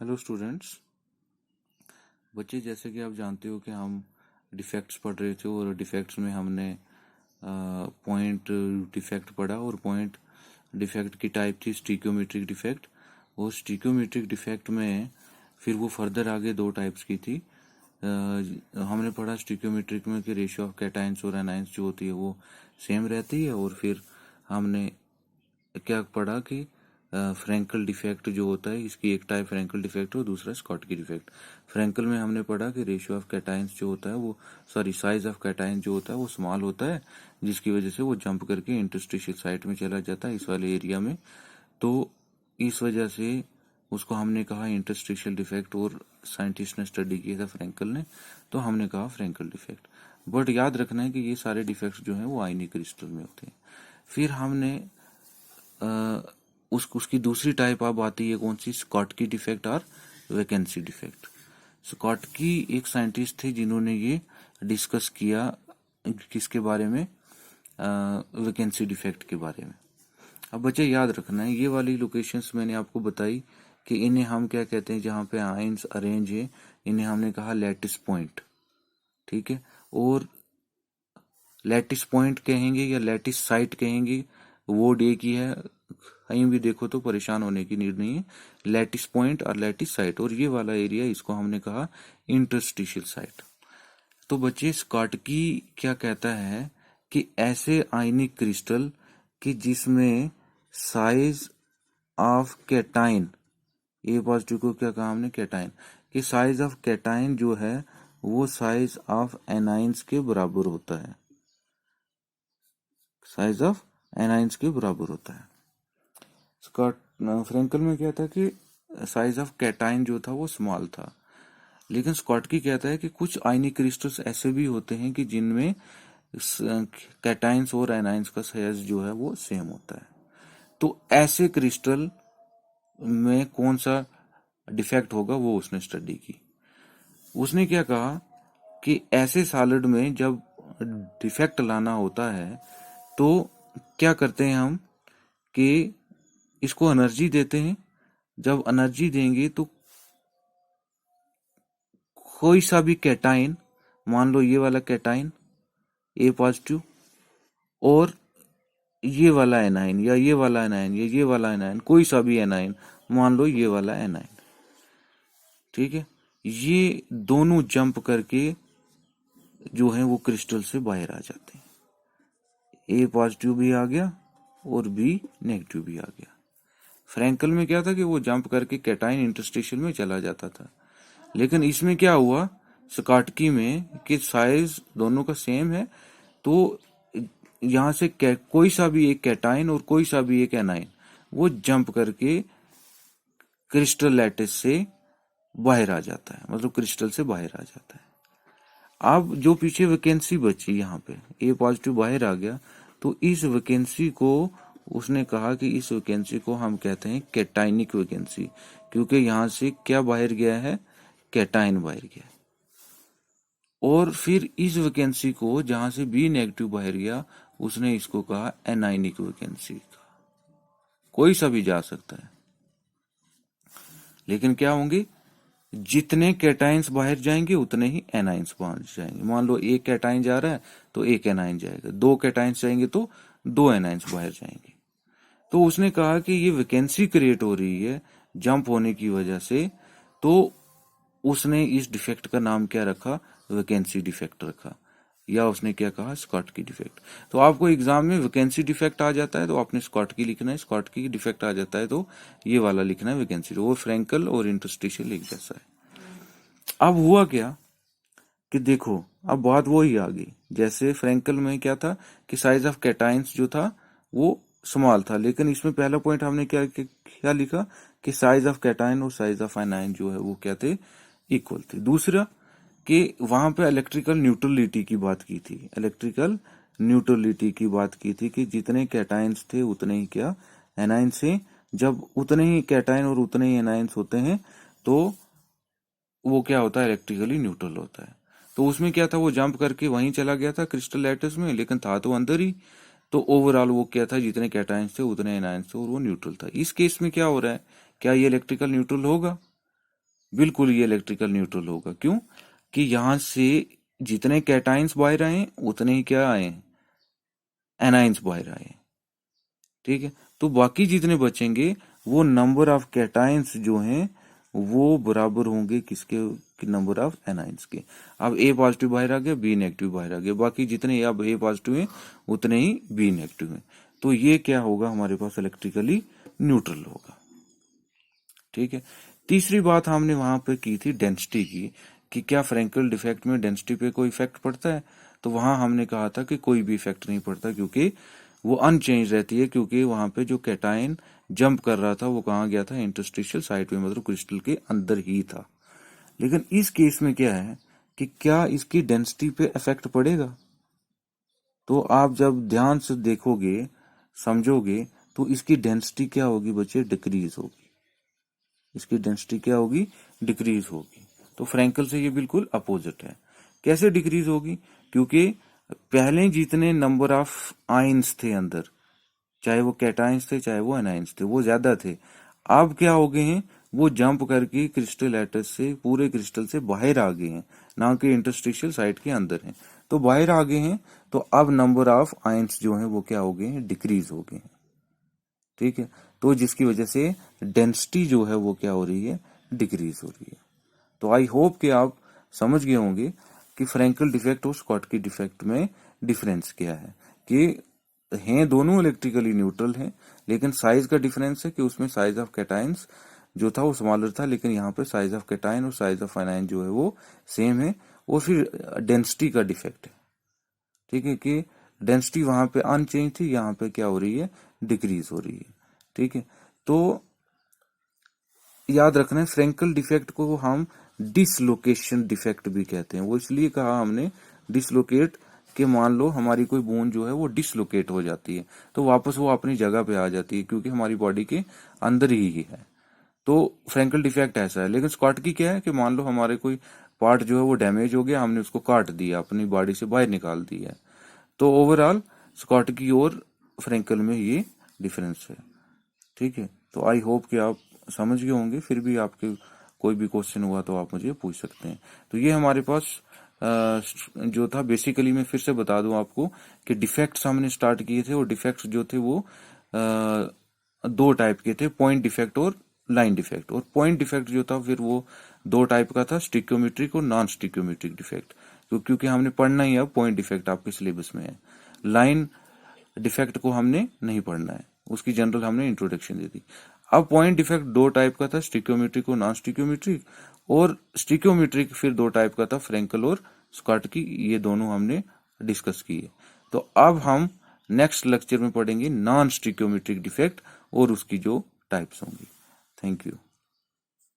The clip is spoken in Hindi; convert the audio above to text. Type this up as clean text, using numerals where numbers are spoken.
Hello students. बच्चे, जैसे कि आप जानते हो कि हम डिफेक्ट्स पढ़ रहे थे और डिफेक्ट्स में हमने पॉइंट डिफेक्ट पढ़ा और पॉइंट डिफेक्ट की टाइप थी स्टिक्योमेट्रिक डिफेक्ट। और स्टिक्योमेट्रिक डिफेक्ट में फिर वो फर्दर आगे दो टाइप्स की थी। हमने पढ़ा स्टिक्योमेट्रिक में कि रेशियो ऑफ कैटाइंस और एनाइंस जो होती है वो सेम रहती है। और फिर हमने क्या पढ़ा कि फ्रैंकल डिफेक्ट जो होता है, इसकी एक टाइप फ्रैंकल डिफेक्ट और दूसरा स्कॉटकी डिफेक्ट। फ्रैंकल में हमने पढ़ा कि रेशियो ऑफ कैटाइंस जो होता है वो साइज ऑफ कैटाइंस जो होता है वो स्मॉल होता है, जिसकी वजह से वो जंप करके इंटरस्टिशियल साइट में चला जाता है, इस वाले एरिया में। तो इस वजह से उसको हमने कहा इंटरस्टिशियल डिफेक्ट, और साइंटिस्ट ने स्टडी किया था फ्रैंकल ने, तो हमने कहा फ्रैंकल डिफेक्ट। बट याद रखना है कि ये सारे डिफेक्ट्स जो हैं वो आयनिक क्रिस्टल में होते हैं। फिर हमने उसकी दूसरी टाइप अब आती है कौन सी, स्कॉटकी डिफेक्ट और वैकेंसी डिफेक्ट। स्कॉटकी एक साइंटिस्ट थे जिन्होंने ये डिस्कस किया किसके बारे में, वैकेंसी डिफेक्ट के बारे में। अब बच्चे याद रखना है, ये वाली लोकेशंस मैंने आपको बताई कि इन्हें हम क्या कहते हैं, जहाँ पे आयंस अरेंज है इन्हें हमने कहा लैटिस पॉइंट। ठीक है, और लैटिस पॉइंट कहेंगे या लैटिस साइट कहेंगे, वो डे की है, कहीं भी देखो तो परेशान होने की नीड नहीं है। लैटिस पॉइंट और लैटिस साइट, और ये वाला एरिया इसको हमने कहा इंटरस्टिशियल साइट। तो बच्चे, स्कॉटकी क्या कहता है कि ऐसे आयनिक क्रिस्टल कि जिसमें size of cation, A positive को क्या कहा हमने, कैटाइन, कि साइज ऑफ कैटाइन जो है वो साइज ऑफ एनाइंस के बराबर होता है, साइज ऑफ एनाइंस के बराबर होता है। स्कॉट फ्रैंकल में क्या था कि साइज ऑफ कैटाइन जो था वो स्मॉल था, लेकिन स्कॉटकी कहता है कि कुछ आयनिक क्रिस्टल्स ऐसे भी होते हैं कि जिनमें कैटाइंस और एनाइंस का साइज जो है वो सेम होता है। तो ऐसे क्रिस्टल में कौन सा डिफेक्ट होगा वो उसने स्टडी की। उसने क्या कहा कि ऐसे सॉलिड में जब डिफेक्ट लाना होता है तो क्या करते हैं हम कि इसको एनर्जी देते हैं। जब एनर्जी देंगे तो कोई सा भी कैटाइन, मान लो ये वाला कैटाइन ए पॉजिटिव, और ये वाला एनाइन या ये वाला एनाइन या ये वाला एनाइन, कोई सा भी एनाइन, मान लो ये वाला एनाइन, ठीक है, ये दोनों जंप करके जो है वो क्रिस्टल से बाहर आ जाते हैं। ए पॉजिटिव भी आ गया और बी नेगेटिव भी आ गया। फ्रैंकल में क्या था कि वो जंप करके कैटाइन इंटरस्टिशियल में चला जाता था, लेकिन इसमें क्या हुआ स्कॉटकी में कि साइज दोनों का सेम है, तो यहां से कोई सा भी एक कैटाइन और कोई सा भी एक एनाइन वो जंप करके क्रिस्टल लैटिस से बाहर आ जाता है, मतलब क्रिस्टल से बाहर आ जाता है। अब जो पीछे वैकेंसी बची, यहाँ पे ए पॉजिटिव बाहर आ गया, तो इस वैकेंसी को उसने कहा कि इस वैकेंसी को हम कहते हैं कैटाइनिक वैकेंसी, क्योंकि यहाँ से क्या बाहर गया है, कैटाइन बाहर गया। और फिर इस वैकेंसी को जहां से बी नेगेटिव बाहर गया उसने इसको कहा एनाइनिक वैकेंसी। कोई सा भी जा सकता है, लेकिन क्या होंगे, जितने कैटाइंस बाहर जाएंगे उतने ही एनाइंस बाहर जाएंगे। मान लो एक कैटाइन जा रहा है तो एक एनाइन जाएगा, दो कैटाइंस जाएंगे तो दो एनाइंस बाहर जाएंगे। तो उसने कहा कि ये वैकेंसी क्रिएट हो रही है जंप होने की वजह से, तो उसने इस डिफेक्ट का नाम क्या रखा, वैकेंसी डिफेक्ट रखा, या उसने क्या कहा, स्कॉटकी डिफेक्ट। तो आपको एग्जाम में वैकेंसी डिफेक्ट आ जाता है तो आपने स्कॉटकी लिखना है, स्कॉटकी डिफेक्ट आ जाता है तो ये वाला लिखना है वैकेंसी। वो फ्रैंकल और इंटरस्टिशियल एक जैसा है। अब हुआ क्या कि देखो, अब बात वही आ गई, जैसे फ्रैंकल में क्या था कि साइज ऑफ कैटाइंस जो था वो स्मॉल था, लेकिन इसमें पहला पॉइंट हमने क्या लिखा कि साइज ऑफ कैटाइन और साइज ऑफ एनाइन जो है वो क्या थे, इक्वल थे। दूसरा कि वहां पे इलेक्ट्रिकल न्यूट्रलिटी की बात की थी, इलेक्ट्रिकल न्यूट्रलिटी की बात की थी कि जितने कैटाइंस थे उतने ही क्या एनाइंस हैं। जब उतने ही कैटाइन और उतने ही एनाइंस होते हैं तो वो क्या होता है, इलेक्ट्रिकली न्यूट्रल होता है। तो उसमें क्या था, वो जंप करके वहीं चला गया था क्रिस्टल लैटिस में, लेकिन था तो अंदर ही। तो ओवरऑल वो क्या था, जितने कैटाइंस थे उतने एनाइंस थे और वो न्यूट्रल था। इस केस में क्या हो रहा है, क्या ये इलेक्ट्रिकल न्यूट्रल होगा, बिल्कुल ये इलेक्ट्रिकल न्यूट्रल होगा। क्यों? कि यहां से जितने कैटाइंस बाहर आए उतने ही क्या आए, एनाइंस बाहर आए। ठीक है, तो बाकी जितने बचेंगे वो नंबर ऑफ कैटाइंस जो हैं वो बराबर होंगे किसके, नंबर ऑफ एनाइंस के। अब ए पॉजिटिव बाहर आ गया, बी नेगेटिव बाहर आ गया, बाकी जितने अब ए पॉजिटिव हैं उतने ही बी नेगेटिव हैं। तो ये क्या होगा, हमारे पास इलेक्ट्रिकली न्यूट्रल होगा। ठीक है, तीसरी बात हमने वहां पे की थी डेंसिटी की, कि क्या फ्रैंकल डिफेक्ट में डेंसिटी पे कोई इफेक्ट पड़ता है। तो वहां हमने कहा था कि कोई भी इफेक्ट नहीं पड़ता, क्योंकि वो अनचेंज रहती है, क्योंकि वहां पे जो कैटायन जंप कर रहा था वो कहाँ गया था, इंटरस्टिशियल साइट में, मतलब क्रिस्टल के अंदर ही था। लेकिन इस केस में क्या है कि क्या इसकी डेंसिटी पे इफेक्ट पड़ेगा। तो आप जब ध्यान से देखोगे, समझोगे, तो इसकी डेंसिटी क्या होगी बच्चे, डिक्रीज होगी। इसकी डेंसिटी क्या होगी, डिक्रीज होगी। तो फ्रैंकल से ये बिल्कुल अपोजिट है। कैसे डिक्रीज होगी, क्योंकि पहले जितने नंबर ऑफ आयंस थे अंदर, चाहे वो कैटायंस थे चाहे वो एनायंस थे, वो ज्यादा थे। अब क्या हो गए हैं, वो जंप करके क्रिस्टल एटस से, पूरे क्रिस्टल से बाहर आ गए हैं, ना कि इंटरस्टिशियल साइट के अंदर हैं। तो बाहर आ गए हैं, तो अब नंबर ऑफ आयंस जो हैं वो क्या हो गए हैं, डिक्रीज हो गए हैं। ठीक है, तो जिसकी वजह से डेंसिटी जो है वो क्या हो रही है, डिक्रीज हो रही है। तो आई होप कि आप समझ गए होंगे कि फ्रैंकल डिफेक्ट और स्कॉटकी डिफेक्ट में डिफरेंस क्या है। कि हैं दोनों इलेक्ट्रिकली न्यूट्रल हैं, लेकिन साइज का डिफरेंस है कि उसमें साइज ऑफ कैटायंस जो था वो स्मॉलर था, लेकिन यहाँ पे साइज ऑफ कैटायन और साइज ऑफ एनायन जो है वो सेम है। और फिर डेंसिटी का डिफेक्ट है। ठीक है, कि डेंसिटी वहां पे अनचेंज थी, यहाँ पे क्या हो रही है, डिक्रीज हो रही है। ठीक है, तो याद रखना है फ्रैंकल डिफेक्ट को हम डिसलोकेशन डिफेक्ट भी कहते हैं। वो इसलिए कहा हमने डिसलोकेट, कि मान लो हमारी कोई बोन जो है वो डिसलोकेट हो जाती है, तो वापस वो अपनी जगह पे आ जाती है, क्योंकि हमारी बॉडी के अंदर ही है। तो फ्रैंकल डिफेक्ट ऐसा है। लेकिन स्कॉटकी क्या है कि मान लो हमारे कोई पार्ट जो है वो डैमेज हो गया, हमने उसको काट दिया, अपनी बॉडी से बाहर निकाल दिया। तो ओवरऑल स्कॉटकी और फ्रैंकल में ये डिफरेंस है। ठीक है, तो आई होप कि आप समझ गए होंगे। फिर भी आपके कोई भी क्वेश्चन हुआ तो आप मुझे पूछ सकते हैं। तो ये हमारे पास जो था, बेसिकली मैं फिर से बता दूं आपको कि डिफेक्ट्स हमने स्टार्ट किए थे, और डिफेक्ट्स जो थे वो दो टाइप के थे, पॉइंट डिफेक्ट और लाइन डिफेक्ट। और पॉइंट डिफेक्ट जो था फिर वो दो टाइप का था, स्टिक्योमेट्रिक और नॉन स्टिक्योमेट्रिक डिफेक्ट। तो क्योंकि हमने पढ़ना ही अब पॉइंट डिफेक्ट आपके सिलेबस में है, लाइन डिफेक्ट को हमने नहीं पढ़ना है, उसकी जनरल हमने इंट्रोडक्शन दे दी। अब पॉइंट डिफेक्ट दो टाइप का था, स्टिक्योमेट्रिक और नॉन स्टिक्योमेट्रिक। और स्टिक्योमेट्रिक फिर दो टाइप का था, फ्रैंकल और स्कॉटकी, ये दोनों हमने डिस्कस किए। तो अब हम नेक्स्ट लेक्चर में पढ़ेंगे नॉन स्टिक्योमेट्रिक डिफेक्ट और उसकी जो टाइप्स होंगी। Thank you.